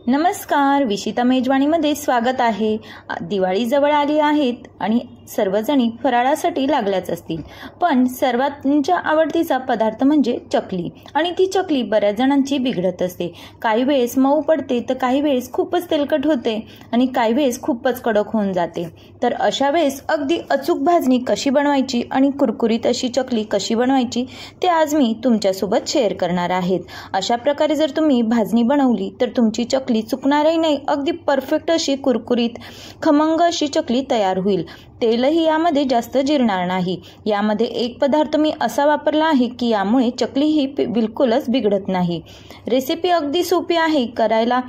नमस्कार, विशिता मेजवानीमध्ये स्वागत आहे। दिवाळी जवळ आली आहेत आणि सर्वजणी फराळासाठी लागल्याच असतील, पण सर्वांच्या आवडतीचा पदार्थ म्हणजे चकली। आणि ती चकली बऱ्याच जणांची बिघडत असते। काही वेळेस मऊ पडते तर काही वेळेस खूपच तेलकट होते आणि काही वेळेस खूपच कडक होऊन जाते। तर अशा वेळेस अगदी अचूक भाजणी कशी बनवायची आणि कुरकुरीत अशी चकली कशी बनवायची ते आज मी तुमच्यासोबत शेअर करणार आहे। अशा प्रकारे जर तुम्ही भाजणी बनवली तर तुमची चकली चुकणारही नाही, अगदी परफेक्ट अशी कुरकुरीत खमंग अशी चकली तयार होईल। तेलही यामध्ये जास्त जिरणार नाही। यामध्ये एक पदार्थ मी असा वापरला आहे की यामुळे चकली ही बिलकुलच बिघडत नाही। रेसिपी अगदी सोपी आहे करायला,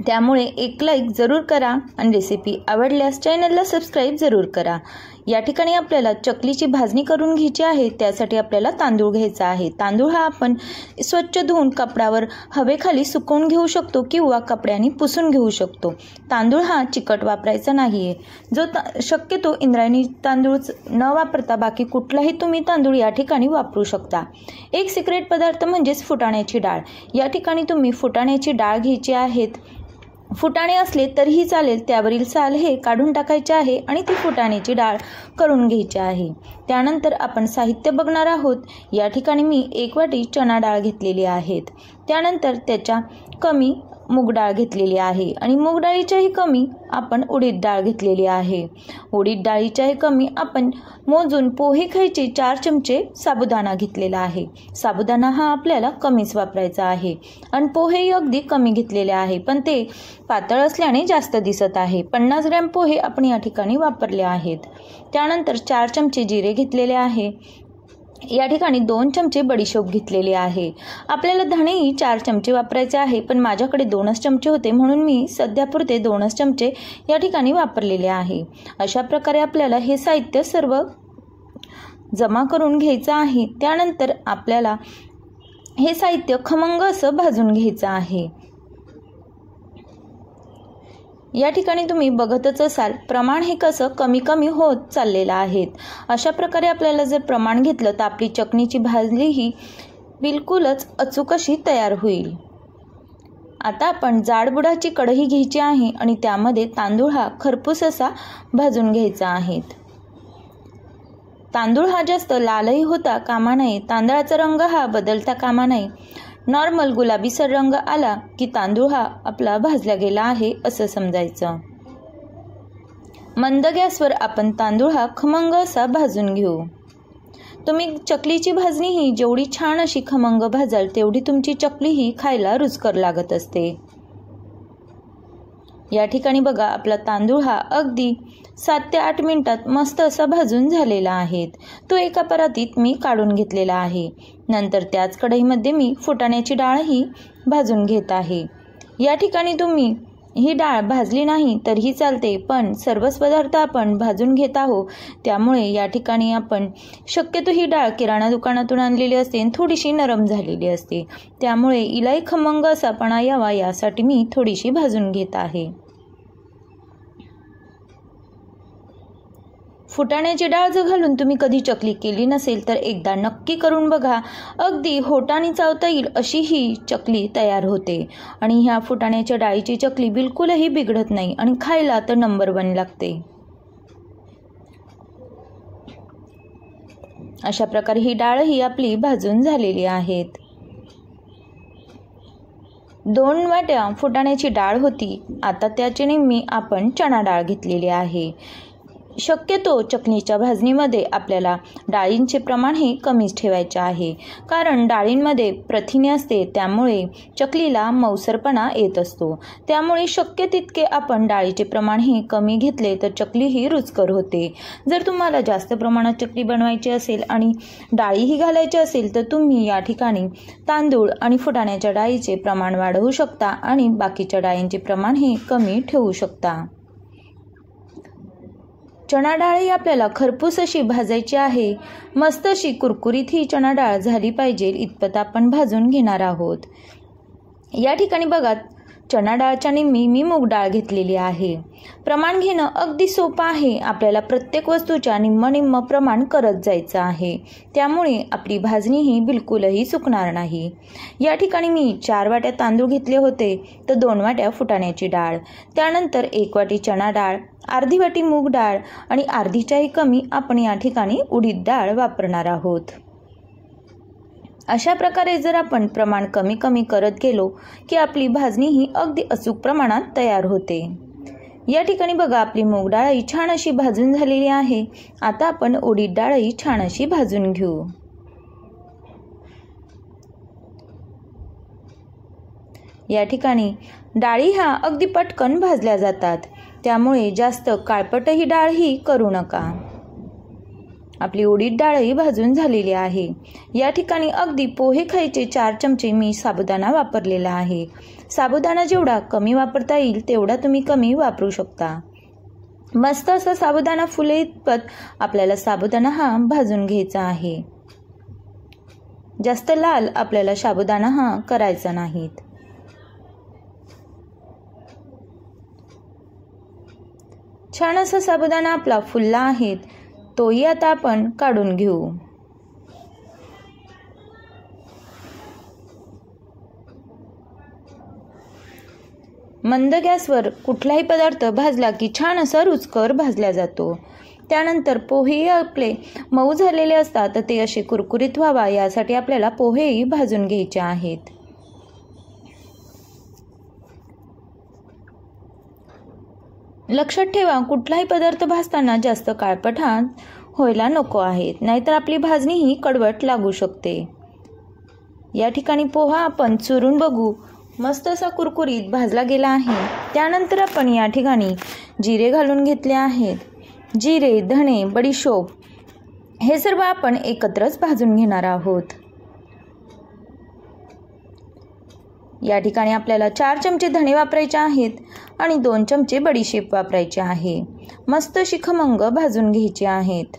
त्यामुळे एक लाईक जरूर करा आणि रेसिपी आवडल्यास चॅनलला सबस्क्राईब जरूर करा। या ठिकाणी आपल्याला चकलीची भाजणी करून घ्यायची आहे। त्यासाठी आपल्याला तांदूळ घ्यायचा आहे। तांदूळ हा आपण स्वच्छ धुवून कपड्यावर हवेखाली सुकवून घेऊ शकतो किंवा कपड्याने पुसून घेऊ शकतो। तांदूळ हा चिकट वापरायचा नाहीये। शक्यतो इंद्रायणी तांदूळ न वापरता बाकी कुठलाही तुम्ही तांदूळ या ठिकाणी वापरू शकता। एक सिक्रेट पदार्थ म्हणजेच फुटाण्याची डाळ। या ठिकाणी तुम्ही फुटाण्याची डाळ घ्यायची आहेत। फुटाणे असले तरीही चालेल, त्यावरील साल हे काढून टाकायचे आहे आणि ती फुटाण्याची डाळ करून घ्यायची आहे। त्यानंतर आपण साहित्य बघणार आहोत। या ठिकाणी मी 1 वाटी चणा डाळ घेतलेली आहे। त्यानंतर त्याच्या कमी मूग डाळ घेतलेली आहे आणि मूग डाळीच्याही कमी आपण उडीद डाळ घेतलेली आहे। उडीद डाळीच्याही कमी आपण मोजून पोहे खायचे 4 चमचे साबुदाणा घेतलेला आहे। साबुदाणा हा आपल्याला कमीच वापरायचा आहे आणि पोहेही अगदी कमी घेतलेले आहे, पण ते पातळ असल्याने जास्त दिसत आहे। 50 ग्रॅम पोहे आपण या ठिकाणी वापरले आहेत। त्यानंतर 4 चमचे जिरे घेतलेले आहे। या ठिकाणी 2 चमचे बडीशोप घेतलेली आहे। आपल्याला धणेही 4 चमचे वापरायचे आहे, पण माझ्याकडे 2च चमचे होते म्हणून मी सध्यापुरते 2च चमचे या ठिकाणी वापरलेले आहे। अशा प्रकारे आपल्याला हे साहित्य सर्व जमा करून घ्यायचं आहे। त्यानंतर आपल्याला हे साहित्य खमंग असं भाजून घ्यायचं आहे। या ठिकाणी तुम्ही बघतच असाल प्रमाण हे कसं कमी कमी होत चाललेलं आहे। अशा प्रकारे आपल्याला जर प्रमाण घेतलं तर आपली चकलीची भाजणी ही बिलकुलच अचूक अशी तयार होईल। आता आपण जाडबुडाची कढई घ्यायची आहे आणि त्यामध्ये तांदूळ हा खरपूस असा भाजून घ्यायचा आहे। तांदूळ हा जास्त लालही होता कामा नये, तांदळाचा रंग हा बदलता कामा नये। नॉर्मल गुलाबीसर रंग आला की तांदूळ हा आपला भाजला गेला आहे असं समजायचं। मंद गॅसवर आपण तांदूळ हा खमंग असा भाजून घेऊ। तुम्ही चकलीची भाजणी ही जेवढी छान अशी खमंग भाजाल तेवढी तुमची चकली ही खायला रुचकर लागत असते। या ठिकाणी बघा आपला तांदूळ हा अगदी 7 ते 8 मिनिटात मस्त असा भाजून झालेला आहे। तो एका परातीत मी काढून घेतलेला आहे। नंतर त्याच कढईमध्ये मी फुटाण्याची डाळही भाजून घेत आहे। या ठिकाणी तुम्ही ही डाळ भाजली नाही तरीही चालते, पण सर्वच पदार्थ आपण भाजून घेत आहोत, त्यामुळे या ठिकाणी आपण शक्यतो ही डाळ किराणा दुकानातून आणलेली असते आणि थोडीशी नरम झालेली असते, त्यामुळे हिलाही खमंग असापणा यावा यासाठी मी थोडीशी भाजून घेत आहे। फुटाण्याची डाळ जर घालून तुम्ही कधी चकली केली नसेल तर एकदा नक्की करून बघा। अगदी होटाने चावता येईल अशी ही चकली तयार होते आणि ह्या फुटाण्याच्या डाळीची चकली बिलकुलही बिघडत नाही आणि खायला तर नंबर 1 लागते। अशा प्रकारे ही डाळ ही आपली भाजून झालेली आहे। 2 वाट्या फुटाण्याची डाळ होती, आता त्याची निम्मी आपण चणा डाळ घेतलेली आहे। शक्यतो चकलीच्या भाजणीमध्ये आपल्याला डाळींचे प्रमाण हे कमीच ठेवायचे आहे, कारण डाळींमध्ये प्रथिने असते, त्यामुळे चकलीला मऊसरपणा येत असतो। त्यामुळे शक्य तितके आपण डाळीचे प्रमाण हे कमी घेतले तर चकली ही रुचकर होते। जर तुम्हाला जास्त प्रमाणात चकली बनवायची असेल आणि डाळीही घालायची असेल तर तुम्ही या ठिकाणी तांदूळ आणि फुटाण्याच्या डाळीचे प्रमाण वाढवू शकता आणि बाकीच्या डाळींचे प्रमाण हे कमी ठेवू शकता। चणा डाळ आपल्याला खरपूस अशी भाजायची आहे। मस्त अशी कुरकुरीत ही चणा डाळ झाली पाहिजे इतपत आपण भाजून घेणार आहोत। या ठिकाणी बघा चणा डाळच्या निम्मी मी मूग डाळ घेतलेली आहे. प्रमाण घेणं अगदी सोपं आहे. आपल्याला प्रत्येक वस्तूच्या निम्म प्रमाण करत जायचं आहे. त्यामुळे आपली भाजणी ही बिलकुलही चुकणार नाही. या ठिकाणी मी 4 वाट्या तांदूळ घेतले होते, तर 2 वाट्या फुटाण्याची डाळ, त्यानंतर 1 वाटी चणा डाळ, अर्धी वाटी मूग डाळ आणि अर्धीच्याही कमी आपण या ठिकाणी उडीद डाळ वापरणार आहोत. अशा प्रकारे जर आपण प्रमाण कमी कमी करत गेलो की आपली भाजणी ही अगदी अचूक प्रमाणात तयार होते. या ठिकाणी बघा, आपली मूग डाळही छान अशी भाजून झालेली आहे. आता आपण उडीद डाळही छान अशी भाजून घेऊ. या ठिकाणी डाळी ह्या अगदी पटकन भाजल्या जातात, त्यामुळे जास्त काळपट ही डाळ ही करू नका. आपली उडीद डाळही भाजून झालेली आहे. या ठिकाणी अगदी पोहे खायचे 4 चमचे मी साबुदाणा वापरलेला आहे. साबुदाणा जेवढा कमी वापरता येईल तेवढा तुम्ही कमी वापरू शकता. मस्त असा साबुदाणा फुलेइतपत आपल्याला साबुदाणा हा भाजून घ्यायचा आहे. जास्त लाल आपल्याला साबुदाणा हा करायचा नाहीत. छान असा साबुदाणा आपला फुलला आहे, तोही आता आपण काढून घेऊ. मंद गॅसवर कुठलाही पदार्थ भाजला की छान असा रुचकर भाजला जातो. त्यानंतर पोहेही आपले मऊ झालेले असतात, तर ते असे कुरकुरीत व्हावा यासाठी आपल्याला पोहेही भाजून घ्यायचे आहेत. लक्षात ठेवा, कुठलाही पदार्थ भाजताना जास्त काळपट व्हायला नको आहेत, नाहीतर आपली भाजणी ही कडवट लागू शकते. या ठिकाणी पोहा आपण चुरून बघू. मस्त असा कुरकुरीत भाजला गेला आहे. त्यानंतर आपण या ठिकाणी जिरे घालून घेतले आहेत. जिरे, धणे, बडीशोप हे सर्व आपण एकत्रच भाजून घेणार आहोत. या ठिकाणी आपल्याला 4 चमचे धणे वापरायचे आहेत आणि 2 चमचे बडीशेप वापरायचे आहे. मस्त अशी खमंग भाजून घ्यायची आहेत.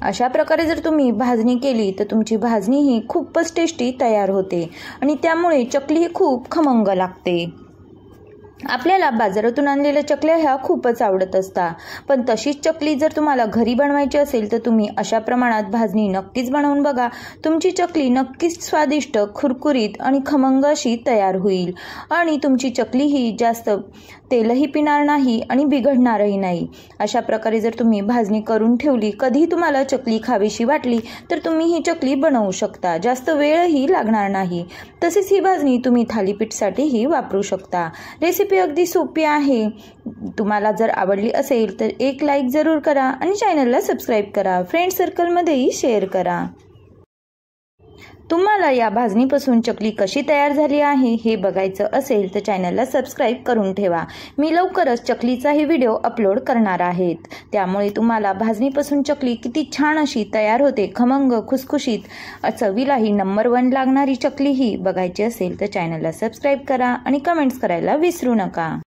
अशा प्रकारे जर तुम्ही भाजणी केली तर तुमची भाजणी ही खूपच टेस्टी तयार होते आणि त्यामुळे चकली ही खूप खमंग लागते. आपल्याला बाजारातून आणलेल्या चकल्या ह्या खूपच आवडत असतात, पण तशीच चकली जर तुम्हाला घरी बनवायची असेल तर तुम्ही अशा प्रमाणात भाजणी नक्कीच बनवून बघा. तुमची चकली नक्कीच स्वादिष्ट, खुरखुरीत आणि खमंग अशी तयार होईल आणि तुमची चकली ही जास्त तेलही पिणार नाही आणि बिघडणारही नाही. अशा प्रकारे जर तुम्ही भाजणी करून ठेवली, कधी तुम्हाला चकली खावीशी वाटली तर तुम्ही ही चकली बनवू शकता. जास्त वेळही लागणार नाही. तसेच ही भाजणी तुम्ही थालीपीठसाठीही वापरू शकता. रेसिपी अगदी सोपी आहे. तुम्हाला जर आवडली असेल तर एक लाईक जरूर करा आणि चॅनलला सबस्क्राईब करा. फ्रेंड सर्कलमध्येही शेअर करा. तुम्हाला या भाजणीपासून चकली कशी तयार झाली आहे हे बघायचं असेल तर चॅनलला सबस्क्राईब करून ठेवा. मी लवकरच चकलीचाही व्हिडिओ अपलोड करणार आहेत. त्यामुळे तुम्हाला भाजणीपासून चकली किती छान अशी तयार होते, खमंग, खुसखुशीत, चवीलाही नंबर 1 लागणारी चकली ही बघायची असेल तर चॅनलला सबस्क्राईब करा आणि कमेंट्स करायला विसरू नका.